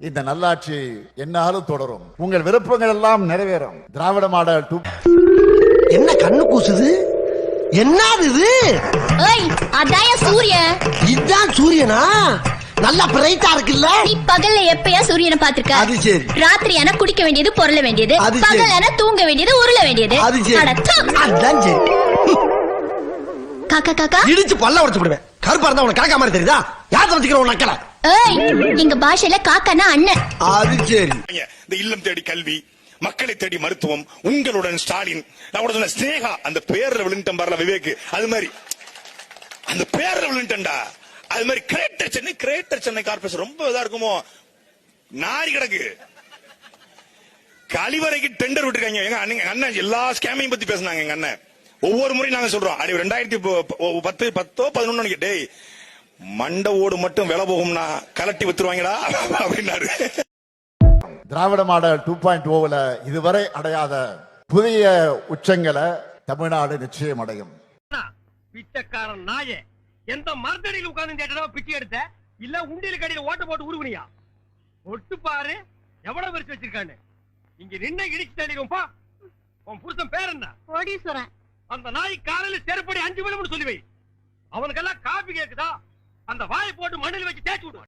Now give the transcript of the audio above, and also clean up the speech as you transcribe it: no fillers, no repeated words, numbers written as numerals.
இந்த நல்லாட்சி என்னாலும் தொடரும். உங்கள் விருப்பங்கள் எல்லாம் நிறைவேறும். திராவிட மாடல் என்ன கண்ணு கூசுது? என்னது இது? அதாய சூரியன். இதுதான் சூரியனா? நல்லா பிரைட்டா இருக்குல்ல? நீ பகல்ல எப்பயா சூரியனை பாத்திருக்க? அது சரி. ராத்திரியான குடிக்க வேண்டியது, பொருள வேண்டியது, பகலான தூங்க வேண்டியது, உருள வேண்டியது. அது சரி. அதான் சரி. காக்கா காக்கா இடிச்சு பல்ல உடைச்சு விடுவேன். கருப்பா இருந்தா உனக்கு காக்கா மாதிரி தெரியுதா? யார் வச்சுக்கிற உன் நக்கல? எங்க பாஷையில காக்கானா அண்ணன். அது சரி. இந்த இல்லம் தேடி கல்வி, மக்களை தேடி மருத்துவம், உங்களுடன் ஸ்டாலின், நான் கூட சொன்ன ஸ்னேகா, அந்த பேர்ல விழுந்துட்டன் பாருல விவேக், அது மாதிரி அந்த பேர்ல விழுந்துட்டா. அது மாதிரி கிரேட்டர் சென்னை கார்பரேஷன் ரொம்ப இதா இருக்குமோ, நாரி கிடக்கு. கழிவறைக்கு டெண்டர் விட்டுருக்காங்க. எங்க அண்ணன் எல்லா ஸ்கேமையும் பத்தி பேசினாங்க. எங்க அண்ணன் ஒவ்வொரு முறையும் நாங்க சொல்றோம், 2010-11 டேய் மண்ட ஓடு மட்டும் விலை போகும்னா கலட்டி வித்துருவாங்கடா அப்படின்னாரு. திராவிட மாடல் 2.0 இதுவரை அடையாத புதிய உச்சங்களை தமிழ்நாடு நிச்சயம் அடையும். பிச்சைக்காரன் நாயே, எந்த மரத்தடியில் உட்கார்ந்து பிச்சை எடுத்த இல்ல உண்டியல் கடையில் ஓட்ட போட்டு உருவனியா? ஒட்டு பாரு எவ்வளவு பெருசு வச்சிருக்கான்னு. இங்க நின்ன இடிச்சு தள்ளிடுவோம்பா. உன் புருஷன் பேர் என்ன? கோடீஸ்வரன். அந்த நாய் காலையில் செருப்படி 5 மணி சொல்லி வை. அவனுக்கெல்லாம் காபி கேக்குதா? அந்த வாயை போட்டு மண்ணில் வச்சு தேய்ச்சி விடுவான்.